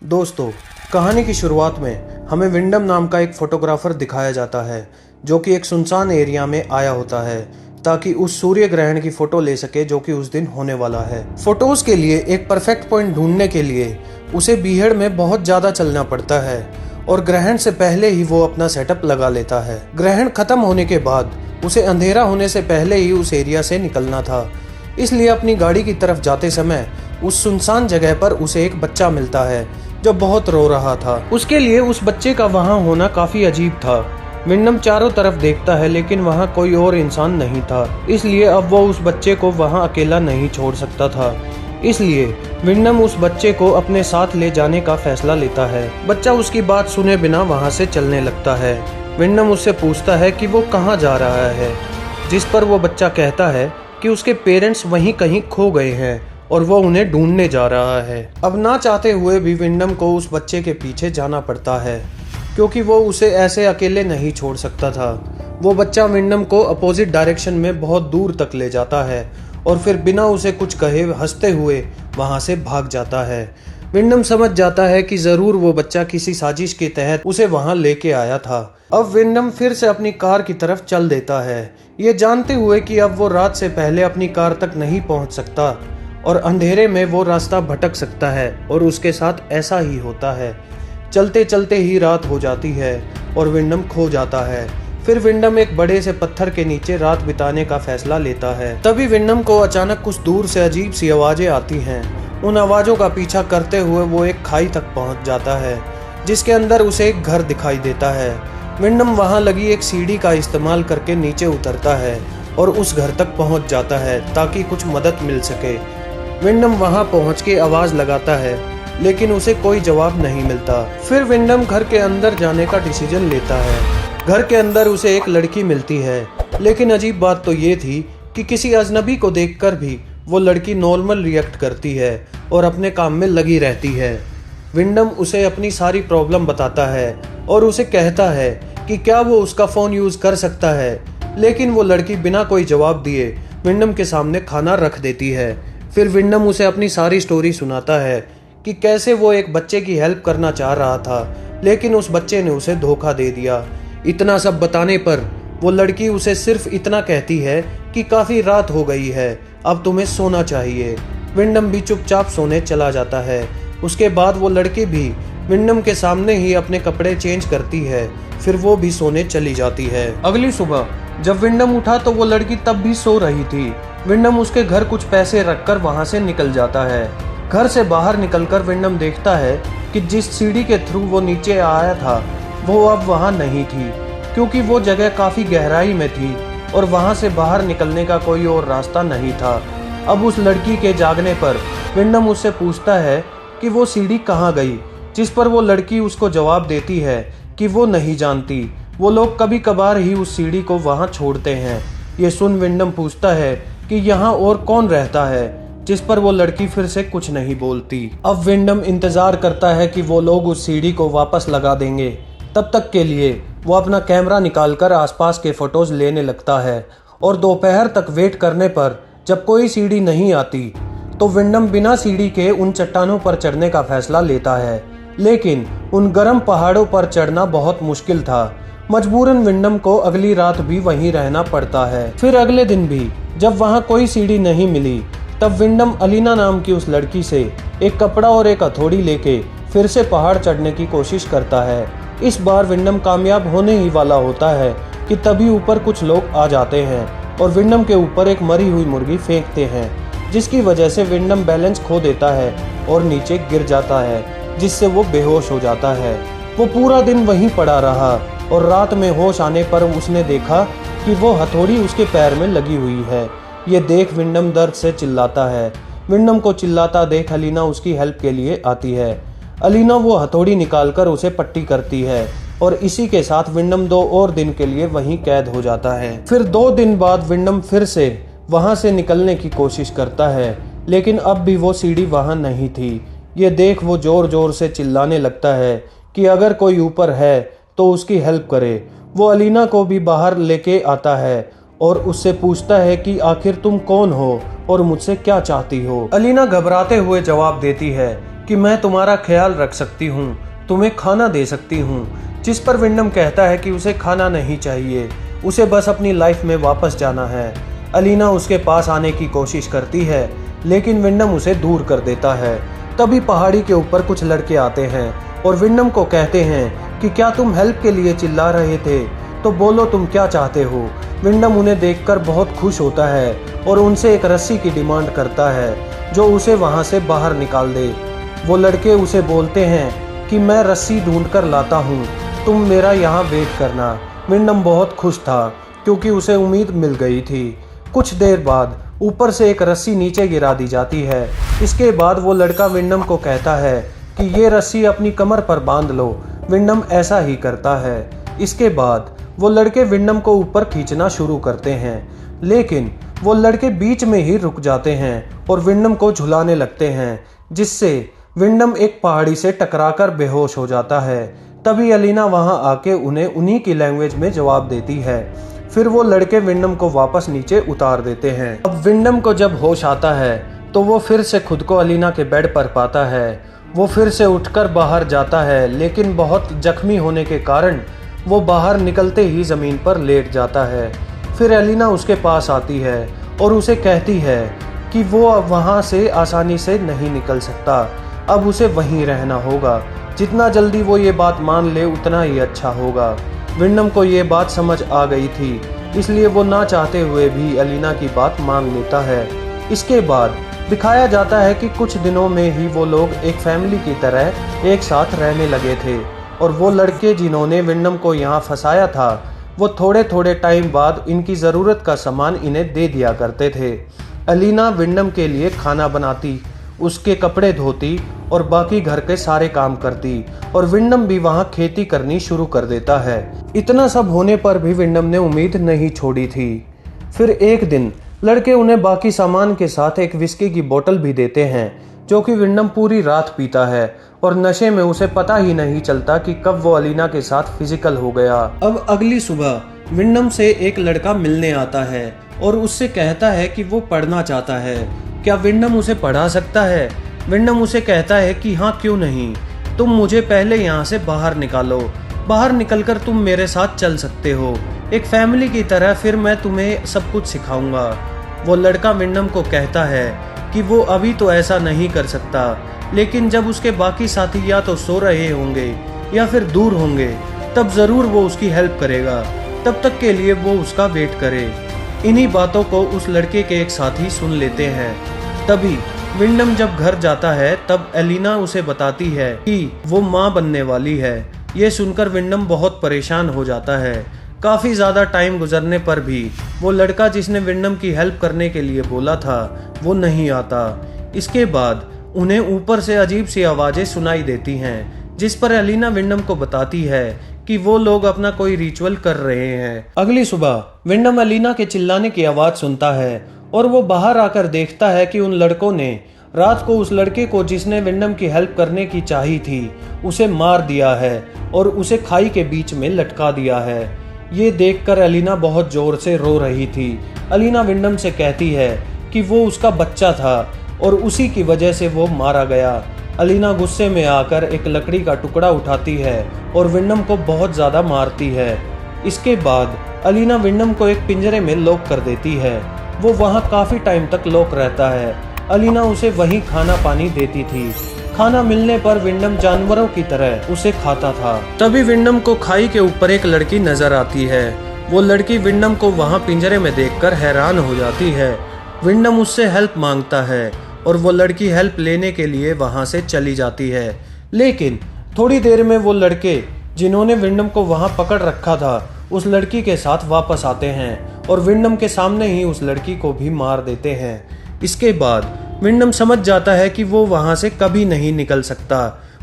दोस्तों, कहानी की शुरुआत में हमें विंडम नाम का एक फोटोग्राफर दिखाया जाता है जो कि एक सुनसान एरिया में आया होता है ताकि उस सूर्य ग्रहण की फोटो ले सके जो कि उस दिन होने वाला है। फोटोज के लिए एक परफेक्ट पॉइंट ढूंढने के लिए उसे बीहड़ में बहुत ज्यादा चलना पड़ता है और ग्रहण से पहले ही वो अपना सेटअप लगा लेता है। ग्रहण खत्म होने के बाद उसे अंधेरा होने से पहले ही उस एरिया से निकलना था, इसलिए अपनी गाड़ी की तरफ जाते समय उस सुनसान जगह पर उसे एक बच्चा मिलता है जो बहुत रो रहा था। उसके लिए उस बच्चे का वहां होना काफी अजीब था। विंडम चारों तरफ देखता है लेकिन वहां कोई और इंसान नहीं था, इसलिए अब वो उस बच्चे को वहां अकेला नहीं छोड़ सकता था। इसलिए विंडम उस बच्चे को अपने साथ ले जाने का फैसला लेता है। बच्चा उसकी बात सुने बिना वहां से चलने लगता है। विंडम उससे पूछता है कि वो कहाँ जा रहा है, जिस पर वो बच्चा कहता है कि उसके पेरेंट्स वहीं कहीं खो गए हैं और वो उन्हें ढूंढने जा रहा है। अब ना चाहते हुए भी विंडम को उस बच्चे के पीछे जाना पड़ता है क्योंकि वो उसे ऐसे अकेले नहीं छोड़ सकता था। वो बच्चा विंडम को अपोजिट डायरेक्शन में बहुत दूर तक ले जाता है और फिर बिना उसे कुछ कहे हंसते हुए वहां से भाग जाता है। विंडम समझ जाता है कि जरूर वो बच्चा किसी साजिश के तहत उसे वहां लेके आया था। अब विंडम फिर से अपनी कार की तरफ चल देता है, ये जानते हुए कि अब वो रात से पहले अपनी कार तक नहीं पहुंच सकता और अंधेरे में वो रास्ता भटक सकता है, और उसके साथ ऐसा ही होता है। चलते चलते ही रात हो जाती है और विंडम खो जाता है। फिर विंडम एक बड़े से पत्थर के नीचे रात बिताने का फैसला लेता है। तभी विंडम को अचानक कुछ दूर से अजीब सी आवाजें आती हैं। उन आवाजों का पीछा करते हुए वो एक खाई तक पहुंच जाता है जिसके अंदर उसे एक घर दिखाई देता है। विंडम वहां लगी एक सीढ़ी का इस्तेमाल करके नीचे उतरता है और उस घर तक पहुंच जाता है ताकि कुछ मदद मिल सके। विंडम वहां पहुंच के आवाज लगाता है लेकिन उसे कोई जवाब नहीं मिलता। फिर विंडम घर के अंदर जाने का डिसीजन लेता है। घर के अंदर उसे एक लड़की मिलती है, लेकिन अजीब बात तो ये थी कि किसी अजनबी को देखकर भी वो लड़की नॉर्मल रिएक्ट करती है और अपने काम में लगी रहती है। विंडम उसे अपनी सारी प्रॉब्लम बताता है और उसे कहता है कि क्या वो उसका फोन यूज कर सकता है, लेकिन वो लड़की बिना कोई जवाब दिए विंडम के सामने खाना रख देती है। फिर विंडम उसे अपनी सारी स्टोरी सुनाता है कि कैसे वो एक बच्चे की हेल्प करना चाह रहा था लेकिन उस बच्चे ने उसे धोखा दे दिया। इतना सब बताने पर वो लड़की उसे सिर्फ इतना कहती है कि काफी रात हो गई है, अब तुम्हें सोना चाहिए। विंडम भी चुपचाप सोने चला जाता है। उसके बाद वो लड़की भी विंडम के सामने ही अपने कपड़े चेंज करती है, फिर वो भी सोने चली जाती है। अगली सुबह जब विंडम उठा तो वो लड़की तब भी सो रही थी। विंडम उसके घर कुछ पैसे रखकर वहां से निकल जाता है। घर से बाहर निकलकर विंडम देखता है कि जिस सीढ़ी के थ्रू वो नीचे आया था वो अब वहां नहीं थी, क्योंकि वो जगह काफी गहराई में थी और वहां से बाहर निकलने का कोई और रास्ता नहीं था। अब उस लड़की के जागने पर विंडम उससे पूछता है कि वो सीढ़ी कहाँ गई, जिस पर वो लड़की उसको जवाब देती है कि वो नहीं जानती, वो लोग कभी कभार ही उस सीढ़ी को वहां छोड़ते हैं। ये सुन विंडम पूछता है कि यहाँ और कौन रहता है, जिस पर वो लड़की फिर से कुछ नहीं बोलती। अब विंडम इंतजार करता है कि वो लोग उस सीढ़ी को वापस लगा देंगे। तब तक के लिए वो अपना कैमरा निकालकर आसपास के फोटोज लेने लगता है और दोपहर तक वेट करने पर जब कोई सीढ़ी नहीं आती तो विंडम बिना सीढ़ी के उन चट्टानों पर चढ़ने का फैसला लेता है, लेकिन उन गर्म पहाड़ों पर चढ़ना बहुत मुश्किल था। मजबूरन विंडम को अगली रात भी वहीं रहना पड़ता है। फिर अगले दिन भी जब वहां कोई सीढ़ी नहीं मिली तब विंडम अलीना नाम की उस लड़की से एक कपड़ा और एक हथौड़ी लेके फिर से पहाड़ चढ़ने की कोशिश करता है। इस बार विंडम कामयाब होने ही वाला होता है कि तभी ऊपर कुछ लोग आ जाते हैं और विंडम के ऊपर एक मरी हुई मुर्गी फेंकते हैं, जिसकी वजह से विंडम बैलेंस खो देता है और नीचे गिर जाता है, जिससे वो बेहोश हो जाता है। वो पूरा दिन वहीं पड़ा रहा और रात में होश आने पर उसने देखा कि वो हथौड़ी उसके पैर में लगी हुई है। ये देख विंडम दर्द से चिल्लाता है। विंडम को चिल्लाता देख अलीना उसकी हेल्प के लिए आती है। अलीना वो हथौड़ी निकालकर उसे पट्टी करती है और इसी के साथ विंडम 2 और दिन के लिए वहीं कैद हो जाता है। फिर 2 दिन बाद विंडम फिर से वहां से निकलने की कोशिश करता है, लेकिन अब भी वो सीढ़ी वहां नहीं थी। ये देख वो जोर जोर से चिल्लाने लगता है कि अगर कोई ऊपर है तो उसकी हेल्प करे। वो अलीना को भी बाहर लेके आता है और उससे पूछता है कि आखिर तुम कौन हो और मुझसे क्या चाहती हो। अलीना घबराते हुए जवाब देती है कि मैं तुम्हारा ख्याल रख सकती हूँ, तुम्हें खाना दे सकती हूँ। जिस पर विंडम कहता है कि उसे खाना नहीं चाहिए, उसे बस अपनी लाइफ में वापस जाना है। अलीना उसके पास आने की कोशिश करती है, लेकिन विंडम उसे दूर कर देता है। तभी पहाड़ी के ऊपर कुछ लड़के आते हैं और विंडम को कहते हैं कि क्या तुम हेल्प के लिए चिल्ला रहे थे, तो बोलो तुम क्या चाहते हो। विंडम उन्हें देखकर बहुत खुश होता है और उनसे एक रस्सी की डिमांड करता है जो उसे वहां से बाहर निकाल दे। वो लड़के उसे बोलते हैं कि मैं रस्सी ढूंढ कर लाता हूँ, तुम मेरा यहाँ वेट करना। विंडम बहुत खुश था क्योंकि उसे उम्मीद मिल गई थी। कुछ देर बाद ऊपर से एक रस्सी नीचे गिरा दी जाती है। इसके बाद वो लड़का विंडम को कहता है कि ये रस्सी अपनी कमर पर बांध लो। विंडम ऐसा ही करता है। इसके बाद वो लड़के विंडम को ऊपर खींचना शुरू करते हैं, लेकिन वो लड़के बीच में ही रुक जाते हैं और विंडम को झुलाने लगते हैं, जिससे विंडम एक पहाड़ी से टकराकर बेहोश हो जाता है। तभी अलीना वहां आके उन्हें उन्हीं की लैंग्वेज में जवाब देती है। फिर वो लड़के विंडम को वापस नीचे उतार देते हैं। अब विंडम को जब होश आता है तो वो फिर से खुद को अलीना के बेड पर पाता है। वो फिर से उठकर बाहर जाता है, लेकिन बहुत जख्मी होने के कारण वो बाहर निकलते ही ज़मीन पर लेट जाता है। फिर अलीना उसके पास आती है और उसे कहती है कि वो अब वहाँ से आसानी से नहीं निकल सकता, अब उसे वहीं रहना होगा। जितना जल्दी वो ये बात मान ले उतना ही अच्छा होगा। विंडम को ये बात समझ आ गई थी, इसलिए वो ना चाहते हुए भी अलीना की बात मान लेता है। इसके बाद दिखाया जाता है कि कुछ दिनों में ही वो लोग एक फैमिली की तरह एक साथ रहने लगे थे और वो लड़के जिन्होंने विंडम को यहाँ फंसाया था, वो थोड़े थोड़े टाइम बाद इनकी ज़रूरत का सामान इन्हें दे दिया करते थे। अलीना विंडम के लिए खाना बनाती, उसके कपड़े धोती और बाकी घर के सारे काम करती, और विंडम भी वहाँ खेती करनी शुरू कर देता है। इतना सब होने पर भी विंडम ने उम्मीद नहीं छोड़ी थी। फिर एक दिन लड़के उन्हें बाकी सामान के साथ एक विस्की की बोतल भी देते हैं, जो कि विंडम पूरी रात पीता है और नशे में उसे पता ही नहीं चलता कि कब वो अलीना के साथ फिजिकल हो गया। अब अगली सुबह विंडम से एक लड़का मिलने आता है और उससे कहता है कि वो पढ़ना चाहता है। क्या विंडम उसे पढ़ा सकता है? विंडम उसे कहता है कि हाँ, क्यों नहीं, तुम मुझे पहले यहाँ से बाहर निकालो, बाहर निकलकर तुम मेरे साथ चल सकते हो एक फैमिली की तरह, फिर मैं तुम्हें सब कुछ सिखाऊंगा। वो लड़का विंडम को कहता है कि वो अभी तो ऐसा नहीं कर सकता, लेकिन जब उसके बाकी साथी या तो सो रहे होंगे या फिर दूर होंगे तब ज़रूर वो उसकी हेल्प करेगा। तब तक के लिए वो उसका वेट करे। इन्हीं बातों को उस लड़के के एक साथी सुन लेते हैं। तभी विंडम जब घर जाता है तब एलिना उसे बताती है कि वो माँ बनने वाली है। ये सुनकर विंडम बहुत परेशान हो जाता है। काफ़ी ज़्यादा टाइम गुजरने पर भी वो लड़का जिसने विंडम की हेल्प करने के लिए बोला था वो नहीं आता। इसके बाद उन्हें ऊपर से अजीब सी आवाज़ें सुनाई देती हैं, जिस पर एलिना विंडम को बताती है कि वो लोग अपना कोई रिचुअल कर रहे हैं। अगली सुबह विंडम एलिना के चिल्लाने की आवाज़ सुनता है और वो बाहर आकर देखता है कि उन लड़कों ने रात को उस लड़के को जिसने विंडम की हेल्प करने की चाही थी उसे मार दिया है और उसे खाई के बीच में लटका दिया है। ये देखकर एलिना बहुत जोर से रो रही थी। एलिना विंडम से कहती है कि वो उसका बच्चा था और उसी की वजह से वो मारा गया। एलिना गुस्से में आकर एक लकड़ी का टुकड़ा उठाती है और विंडम को बहुत ज़्यादा मारती है। इसके बाद एलिना विंडम को एक पिंजरे में लॉक कर देती है। वो वहाँ काफ़ी टाइम तक लॉक रहता है। एलिना उसे वहीं खाना पानी देती थी। खाना मिलने पर विंडम जानवरों की तरह उसे खाता था। तभी विंडम को खाई के ऊपर एक लड़की नजर आती है। वो लड़की विंडम को वहाँ पिंजरे में देखकर हैरान हो जाती है। विंडम उससे हेल्प मांगता है और वो लड़की हेल्प लेने के लिए वहाँ से चली जाती है। लेकिन थोड़ी देर में वो लड़के जिन्होंने विंडम को वहाँ पकड़ रखा था उस लड़की के साथ वापस आते हैं और विंडम के सामने ही उस लड़की को भी मार देते हैं। इसके बाद विंडम समझ जाता है कि वो वहाँ से कभी नहीं निकल सकता।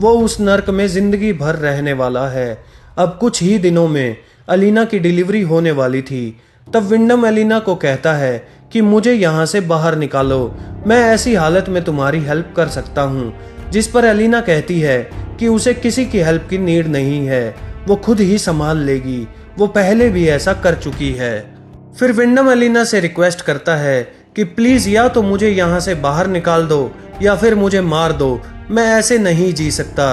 वो उस नर्क में जिंदगी भर रहने वाला है। अब कुछ ही दिनों में एलिना की डिलीवरी होने वाली थी। तब विंडम एलिना को कहता है कि मुझे यहाँ से बाहर निकालो, मैं ऐसी हालत में तुम्हारी हेल्प कर सकता हूँ। जिस पर एलिना कहती है कि उसे किसी की हेल्प की नीड नहीं है, वो खुद ही संभाल लेगी, वो पहले भी ऐसा कर चुकी है। फिर विंडम एलिना से रिक्वेस्ट करता है कि प्लीज़ या तो मुझे यहाँ से बाहर निकाल दो या फिर मुझे मार दो, मैं ऐसे नहीं जी सकता।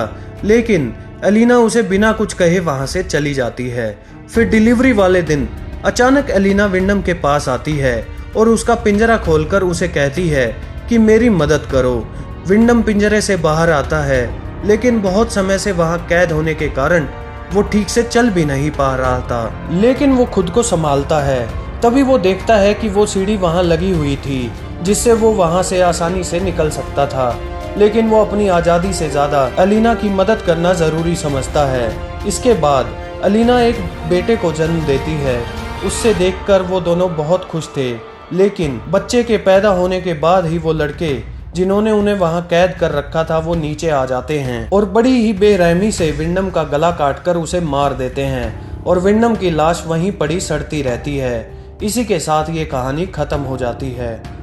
लेकिन एलिना उसे बिना कुछ कहे वहां से चली जाती है। फिर डिलीवरी वाले दिन अचानक एलिना विंडम के पास आती है और उसका पिंजरा खोलकर उसे कहती है कि मेरी मदद करो। विंडम पिंजरे से बाहर आता है, लेकिन बहुत समय से वहां कैद होने के कारण वो ठीक से चल भी नहीं पा रहा था, लेकिन वो खुद को संभालता है। तभी वो देखता है कि वो सीढ़ी वहां लगी हुई थी, जिससे वो वहां से आसानी से निकल सकता था। लेकिन वो अपनी आज़ादी से ज़्यादा एलिना की मदद करना ज़रूरी समझता है। इसके बाद एलिना एक बेटे को जन्म देती है। उससे देखकर वो दोनों बहुत खुश थे, लेकिन बच्चे के पैदा होने के बाद ही वो लड़के जिन्होंने उन्हें वहां कैद कर रखा था वो नीचे आ जाते हैं और बड़ी ही बेरहमी से विंडम का गला काटकर उसे मार देते हैं और विंडम की लाश वहीं पड़ी सड़ती रहती है। इसी के साथ ये कहानी खत्म हो जाती है।